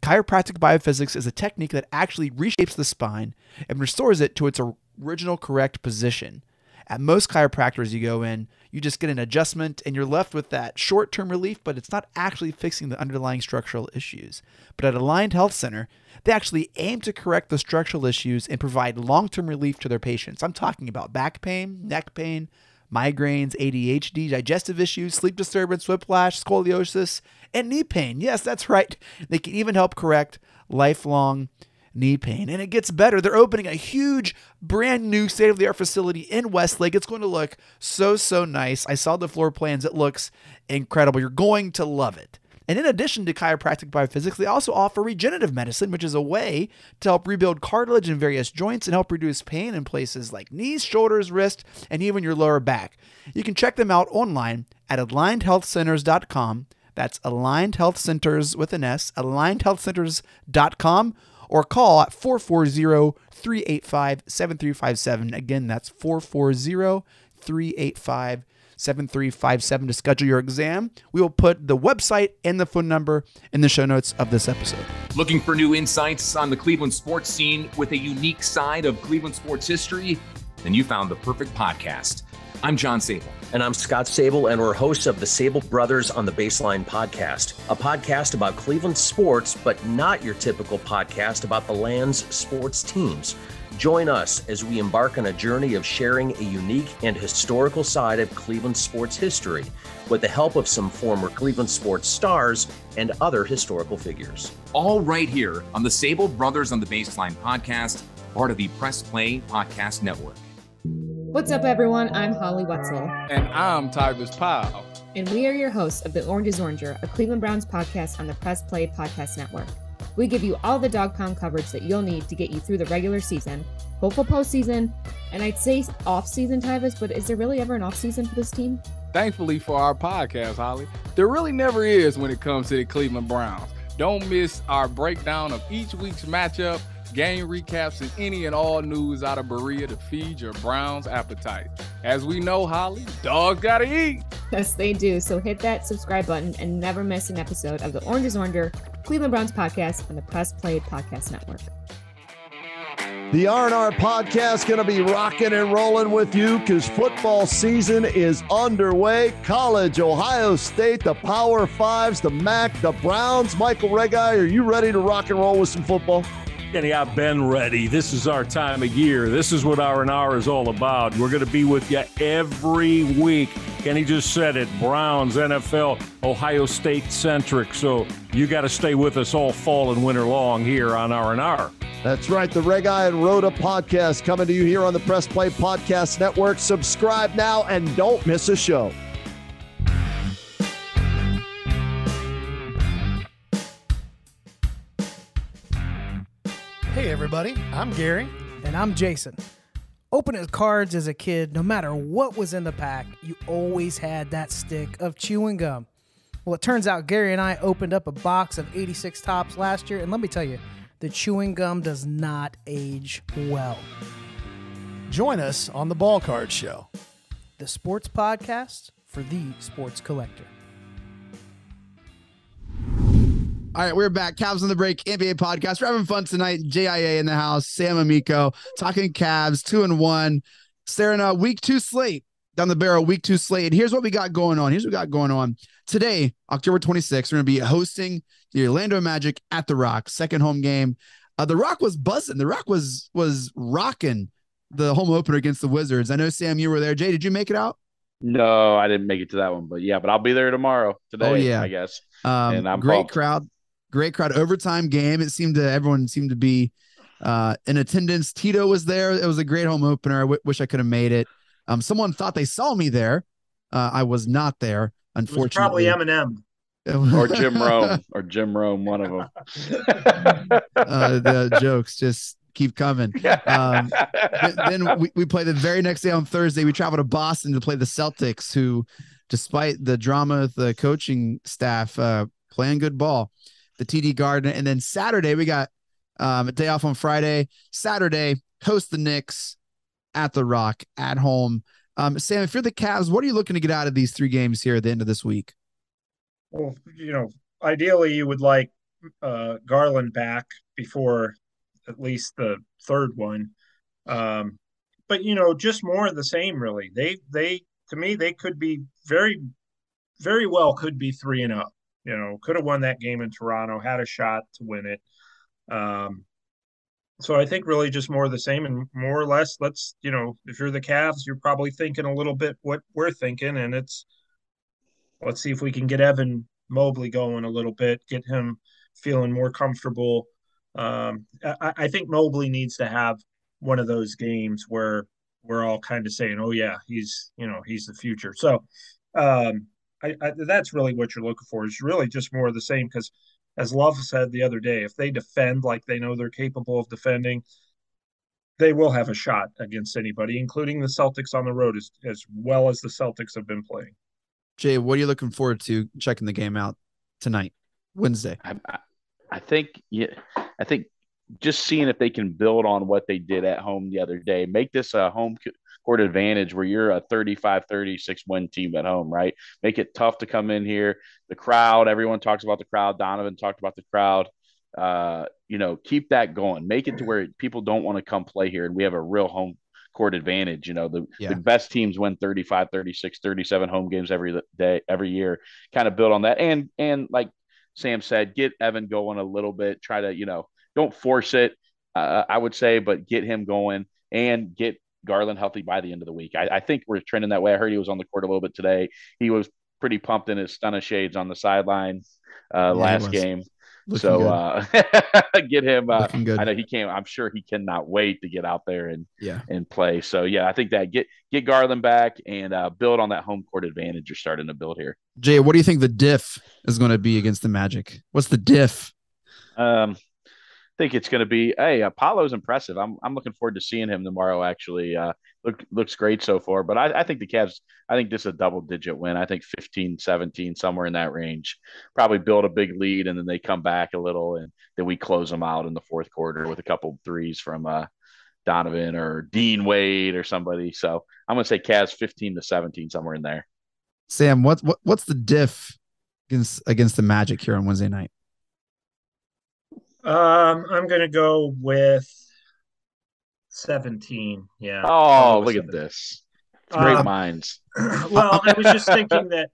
Chiropractic biophysics is a technique that actually reshapes the spine and restores it to its original correct position. At most chiropractors you go in, you just get an adjustment and you're left with that short-term relief, but it's not actually fixing the underlying structural issues. But at Aligned Health Center, they actually aim to correct the structural issues and provide long-term relief to their patients. I'm talking about back pain, neck pain, migraines, ADHD, digestive issues, sleep disturbance, whiplash, scoliosis, and knee pain. Yes, that's right. They can even help correct lifelong knee pain. And it gets better. They're opening a huge, brand new state-of-the-art facility in Westlake. It's going to look so nice. I saw the floor plans. It looks incredible. You're going to love it. And in addition to chiropractic biophysics, they also offer regenerative medicine, which is a way to help rebuild cartilage in various joints and help reduce pain in places like knees, shoulders, wrists, and even your lower back. You can check them out online at alignedhealthcenters.com. That's Aligned Health Centers with an S, alignedhealthcenters.com, or call at 440-385-7357. Again, that's 440-385-7357 to schedule your exam. We will put the website and the phone number in the show notes of this episode. Looking for new insights on the Cleveland sports scene with a unique side of Cleveland sports history? Then you found the perfect podcast. I'm John Sable. And I'm Scott Sable, and we're hosts of the Sable Brothers on the Baseline podcast, a podcast about Cleveland sports, but not your typical podcast about the land's sports teams. Join us as we embark on a journey of sharing a unique and historical side of Cleveland sports history with the help of some former Cleveland sports stars and other historical figures. All right here on the Sable Brothers on the Baseline podcast, part of the Press Play Podcast Network. What's up, everyone? I'm Holly Wetzel. And I'm Tyrus Powell. And we are your hosts of The Orange is Oranger, a Cleveland Browns podcast on the Press Play Podcast Network. We give you all the dog pound coverage that you'll need to get you through the regular season, hopeful postseason, and I'd say off-season, Tyrus, but is there really ever an off-season for this team? Thankfully for our podcast, Holly, there really never is when it comes to the Cleveland Browns. Don't miss our breakdown of each week's matchup, game recaps, and any and all news out of Berea to feed your Browns appetite. As we know, Holly, dogs gotta eat. Yes, they do. So hit that subscribe button and never miss an episode of the Orange is Oranger, Cleveland Browns podcast on the Press Play Podcast Network. The R&R podcast going to be rocking and rolling with you because football season is underway. College, Ohio State, the Power Fives, the MAC, the Browns. Michael Regai, are you ready to rock and roll with some football? Kenny, I've been ready. This is our time of year. This is what R&R is all about. We're going to be with you every week. Kenny just said it, Browns, NFL, Ohio State centric. So you got to stay with us all fall and winter long here on R&R. That's right. The Regai and Rhoda podcast coming to you here on the Press Play Podcast Network. Subscribe now and don't miss a show. Hey everybody, I'm Gary. And I'm Jason. Opening cards as a kid, no matter what was in the pack, you always had that stick of chewing gum. Well, it turns out Gary and I opened up a box of 86 Tops last year, and let me tell you, the chewing gum does not age well. Join us on the Ball Card Show, the sports podcast for the sports collector. All right, we're back. Cavs on the Break, NBA podcast. We're having fun tonight. JIA in the house, Sam Amico, talking Cavs, 2-1. Staring at week 2 slate, down the barrel, week 2 slate. And here's what we got going on. Today, October 26th, we're going to be hosting the Orlando Magic at the Rock, second home game. The Rock was buzzing. The Rock was rocking the home opener against the Wizards. I know, Sam, you were there. Jay, did you make it out? No, I didn't make it to that one, but I'll be there tomorrow. Today, I guess. And I'm great pumped. Great crowd, overtime game. Everyone seemed to be in attendance. Tito was there. It was a great home opener. I wish I could have made it. Someone thought they saw me there. I was not there, unfortunately. It was probably Eminem. or Jim Rome, one of them. The jokes just keep coming. Then we play the very next day on Thursday. We travel to Boston to play the Celtics, who, despite the drama with the coaching staff, playing good ball. The TD Garden. And then Saturday, we got a day off on Friday. Saturday, host the Knicks at the Rock at home. Sam, if you're the Cavs, what are you looking to get out of these 3 games here at the end of this week? Well, ideally you would like Garland back before at least the third one. But, just more of the same, really. They to me, they could be very, very well could be 3-0. Could have won that game in Toronto, had a shot to win it. So I think really just more of the same, and more or less, if you're the Cavs, you're probably thinking a little bit what we're thinking, and let's see if we can get Evan Mobley going a little bit, get him feeling more comfortable. I think Mobley needs to have one of those games where we're all kind of saying, oh yeah, he's the future. So, that's really what you're looking for, is really just more of the same, because as Love said the other day, if they defend like they know they're capable of defending, they will have a shot against anybody, including the Celtics on the road, as well as the Celtics have been playing. Jay, what are you looking forward to checking the game out tonight, Wednesday? I think just seeing if they can build on what they did at home the other day, make this a home court advantage where you're a 35-36 win team at home, right? Make it tough to come in here. The crowd, everyone talks about the crowd. Donovan talked about the crowd. Keep that going. Make it to where people don't want to come play here, and we have a real home court advantage. The best teams win 35, 36, 37 home games every year. Kind of build on that. And like Sam said, get Evan going a little bit. Try to, don't force it, I would say, but get him going and get Garland healthy by the end of the week. I think we're trending that way. I heard he was on the court a little bit today. He was pretty pumped in his stunner shades on the sideline last game. So get him. I know he can't. I'm sure he cannot wait to get out there and play. So I think that get Garland back and build on that home court advantage you're starting to build here. Jay, what do you think the diff is going to be against the Magic? What's the diff? Think it's going to be, Apollo's impressive. I'm looking forward to seeing him tomorrow. Actually, looks great so far. But I think the Cavs, I think this is a double-digit win. I think 15-17, somewhere in that range. Probably build a big lead, and then they come back a little, and then we close them out in the fourth quarter with a couple threes from Donovan or Dean Wade or somebody. So I'm going to say Cavs 15-17, somewhere in there. Sam, what's the diff against the Magic here on Wednesday night? I'm going to go with 17. Yeah. Oh, look 17. At this. It's great minds. Well, I was just thinking that,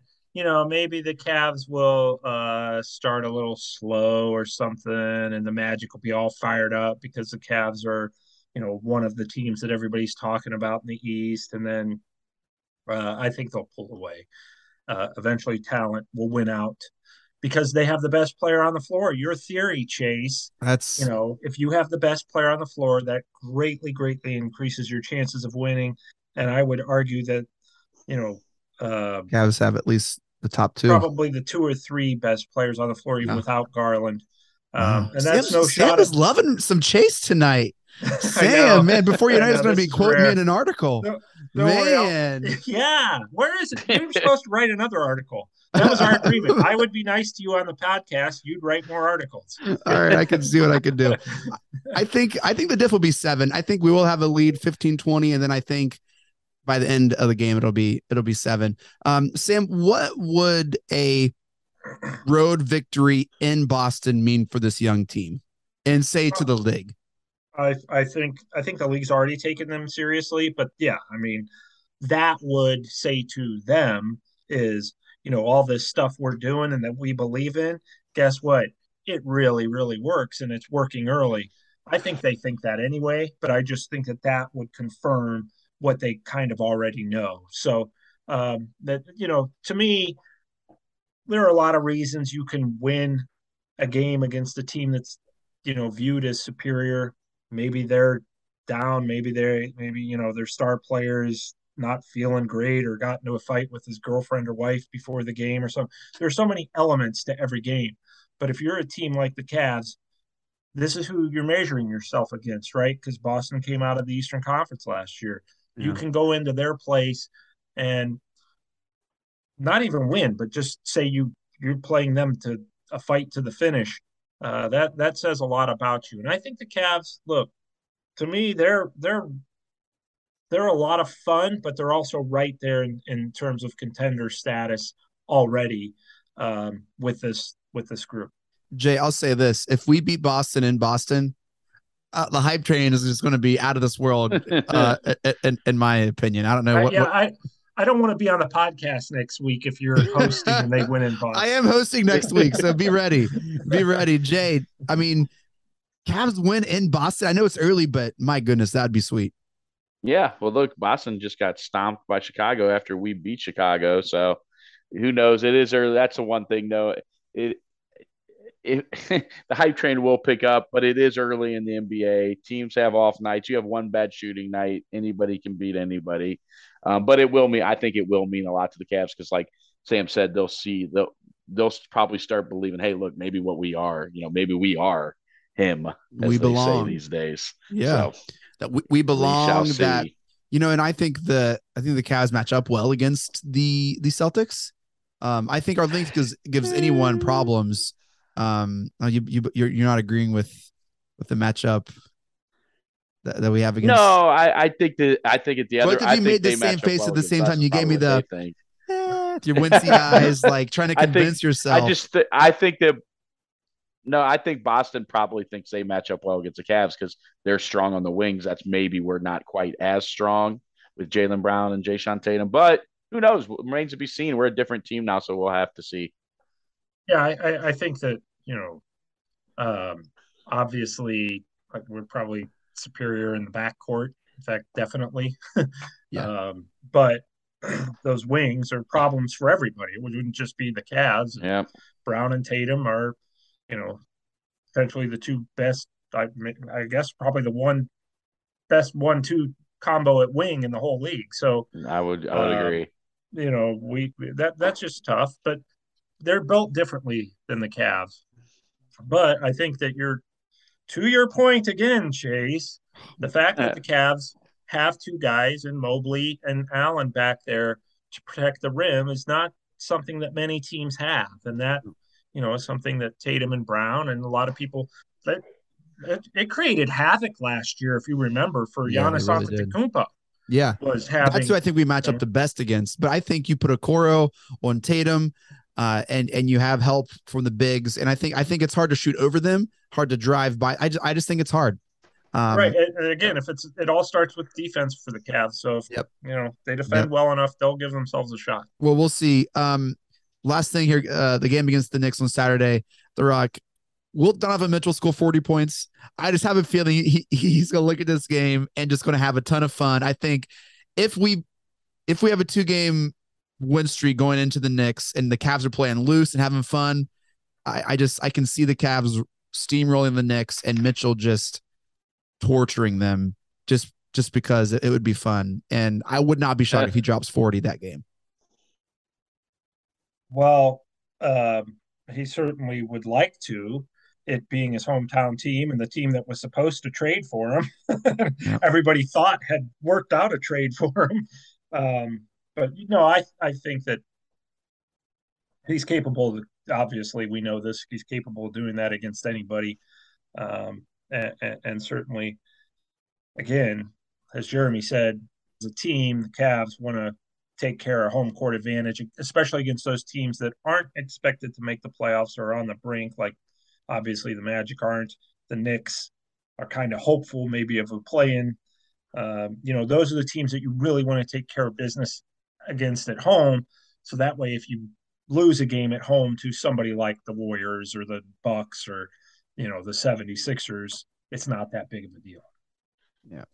maybe the Cavs will start a little slow or something, and the Magic will be all fired up because the Cavs are, one of the teams that everybody's talking about in the East. And then I think they'll pull away. Eventually, talent will win out, because they have the best player on the floor. Your theory, Chase, that's, if you have the best player on the floor, that greatly, greatly increases your chances of winning. And I would argue that, Cavs have at least the top 2, probably the 2 or 3 best players on the floor, even without Garland. And that's no Sam shot. is loving some Chase tonight. Sam, man, before you know, he's going to be quoting me in an article. Don't man. Yeah. Where is it? You were supposed to write another article. That was our agreement. I would be nice to you on the podcast. You'd write more articles. All right. I can see what I can do. I think the diff will be 7. I think we will have a lead 15-20. And then I think by the end of the game, it'll be 7. Sam, what would a road victory in Boston mean for this young team and say to the league? I think the league's already taken them seriously, but yeah, I mean, that would say to them is, all this stuff we're doing and that we believe in, guess what? It really, really works, and it's working early. I think they think that anyway, but I just think that would confirm what they kind of already know. So to me, there are a lot of reasons you can win a game against a team that's, viewed as superior. Maybe they're down. Maybe their star player is not feeling great or got into a fight with his girlfriend or wife before the game or something. There's so many elements to every game. But if you're a team like the Cavs, this is who you're measuring yourself against, right? Because Boston came out of the Eastern Conference last year. Yeah. You can go into their place and not even win, but just say you're playing them to a fight to the finish. That says a lot about you. And I think the Cavs, look, to me, they're a lot of fun, but they're also right there in terms of contender status already with this group. Jay, I'll say this: if we beat Boston in Boston, the hype train is just going to be out of this world. In my opinion, I don't know. I don't want to be on the podcast next week if you're hosting and they win in Boston. I am hosting next week, so be ready. Be ready, Jay. I mean, Cavs win in Boston. I know it's early, but my goodness, that'd be sweet. Yeah, well, look, Boston just got stomped by Chicago after we beat Chicago, so who knows? It is early. That's the one thing, though. The hype train will pick up, but it is early in the NBA. Teams have off nights. You have one bad shooting night. Anybody can beat anybody. But I think it will mean a lot to the Cavs because, like Sam said, they'll probably start believing, hey, look, maybe what we are, maybe we are him, as we belong. Say these days. Yeah, so, that we belong. That and I think the Cavs match up well against the Celtics. I think our length gives anyone problems. You're not agreeing with the matchup that we have against. No, I think at the other. Both of you made the same face at the same time. You gave me the your wincy eyes, like trying to convince yourself. I think Boston probably thinks they match up well against the Cavs because they're strong on the wings. That's maybe we're not quite as strong with Jaylen Brown and Jason Tatum, but who knows? It remains to be seen. We're a different team now, so we'll have to see. Yeah, I think that, obviously we're probably superior in the backcourt. In fact, definitely. Yeah. But those wings are problems for everybody. It wouldn't just be the Cavs. Yeah. Brown and Tatum are, potentially the two best, I guess probably the best 1-2 combo at wing in the whole league. So I would agree. That's just tough, but they're built differently than the Cavs. But I think that to your point again, Chase, the fact that the Cavs have two guys in Mobley and Allen back there to protect the rim is not something that many teams have. And that, is something that Tatum and Brown and a lot of people that it created havoc last year, if you remember, for Giannis Antetokounmpo. Yeah. That's who I think we match up the best against. But I think you put a Okoro on Tatum, and you have help from the bigs, and I think it's hard to shoot over them, hard to drive by. I just think it's hard. Right, and again, it all starts with defense for the Cavs. So if they defend well enough, they'll give themselves a shot. Well, we'll see. Last thing here, the game against the Knicks on Saturday, The Rock. Will Donovan Mitchell score 40 points? I just have a feeling he's going to look at this game and just going to have a ton of fun. I think if we have a 2-game win streak going into the Knicks and the Cavs are playing loose and having fun, I can see the Cavs steamrolling the Knicks and Mitchell just torturing them just because it would be fun. And I would not be shocked if he drops 40 that game. Well, he certainly would like to. it being his hometown team and the team that was supposed to trade for him. Everybody thought had worked out a trade for him. But I think that he's capable of, obviously we know this, he's capable of doing that against anybody. And certainly, again, as Jeremy said, as a team, the Cavs want to take care of home court advantage, especially against those teams that aren't expected to make the playoffs or are on the brink. Like, obviously, the Magic aren't. The Knicks are kind of hopeful maybe of a play-in. Those are the teams that you really want to take care of business against at home. So that way, if you lose a game at home to somebody like the Warriors or the Bucks or, the 76ers, it's not that big of a deal. Yeah.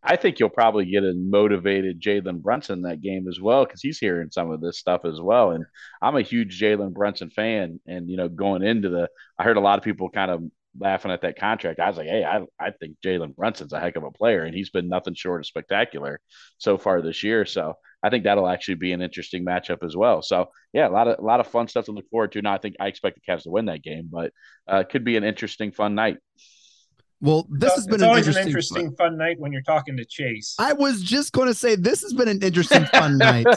I think you'll probably get a motivated Jalen Brunson that game as well, because he's hearing some of this stuff as well. And I'm a huge Jalen Brunson fan. And, going into I heard a lot of people kind of laughing at that contract. I was like, hey, I think Jalen Brunson's a heck of a player, and he's been nothing short of spectacular so far this year. So I think that'll actually be an interesting matchup as well. So yeah, a lot of fun stuff to look forward to. Now, I expect the Cavs to win that game, but it could be an interesting, fun night. Well, this has been always an interesting fun night when you're talking to Chase. I was just going to say this has been an interesting fun night.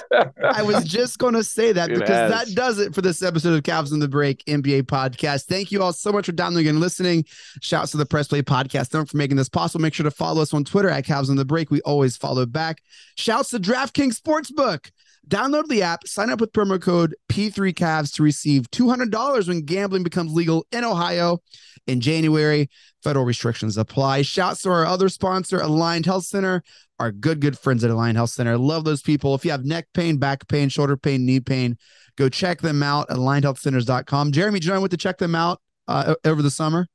I was just going to say that because that does it for this episode of Cavs on the Break NBA podcast. Thank you all so much for downloading and listening. Shouts to the Press Play podcast network for making this possible. Make sure to follow us on Twitter at Cavs on the Break. We always follow back. Shouts to DrafKings Sportsbook. Download the app, sign up with promo code P3Cavs to receive $200 when gambling becomes legal in Ohio in January. Federal restrictions apply. Shouts to our other sponsor, Aligned Health Center, our good friends at Aligned Health Center. Love those people. If you have neck pain, back pain, shoulder pain, knee pain, go check them out at AlignedHealthCenters.com. Jeremy, did you know I went to check them out over the summer?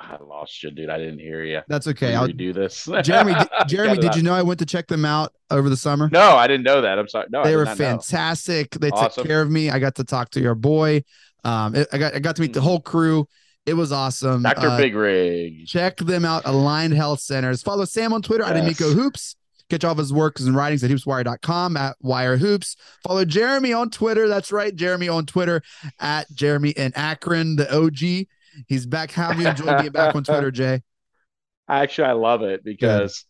I lost you, dude. I didn't hear you. That's okay. I'll do this. Jeremy, did you know I went to check them out over the summer? No, I didn't know that. I'm sorry. No, they were fantastic. They took care of me. I got to talk to your boy. I got to meet the whole crew. It was awesome. Dr. Big Rig. Check them out. Aligned Health Centers. Follow Sam on Twitter at Amico Hoops. Catch all of his works and writings at hoopswire.com at Wire Hoops. Follow Jeremy on Twitter. That's right. Jeremy on Twitter at Jeremy in Akron, the OG. He's back. How have you enjoyed being back on Twitter, Jay? Actually, I love it because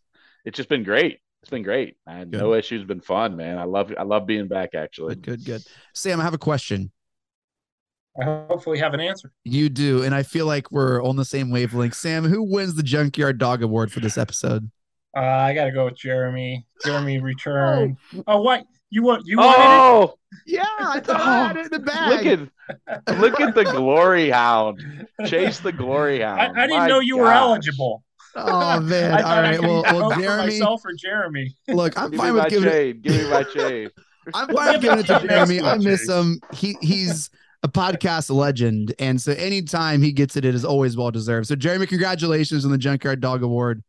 it's just been great. It's been great. I had no issues. Been fun, man. I love being back, actually. Good. Sam, I have a question. I hopefully have an answer. You do, and I feel like we're on the same wavelength. Sam, who wins the Junkyard Dog Award for this episode? I got to go with Jeremy. Jeremy returned. Oh, what? You want it? Yeah, I thought I had it in the bag. Look at the Glory Hound. Chase the Glory Hound. I didn't know you were eligible. Oh man! All right. Well, Jeremy. Myself or Jeremy? Look, I'm fine with giving it. Give me my chain. I'm fine with giving it to Jeremy. I miss him. He's a podcast legend, and so anytime he gets it, it is always well deserved. So, Jeremy, congratulations on the Junkyard Dog Award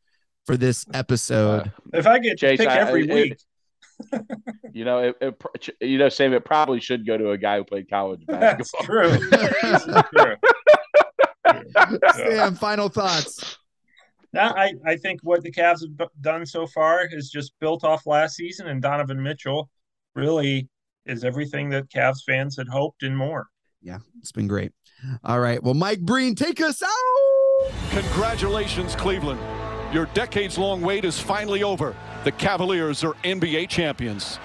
for this episode. If I get Chase, pick every week. Sam, it probably should go to a guy who played college basketball. That's true. Sam, final thoughts. I think what the Cavs have done so far is just built off last season, and Donovan Mitchell really is everything that Cavs fans had hoped and more. Yeah, it's been great. All right. Well, Mike Breen, take us out. Congratulations, Cleveland. Your decades-long wait is finally over. The Cavaliers are NBA champions.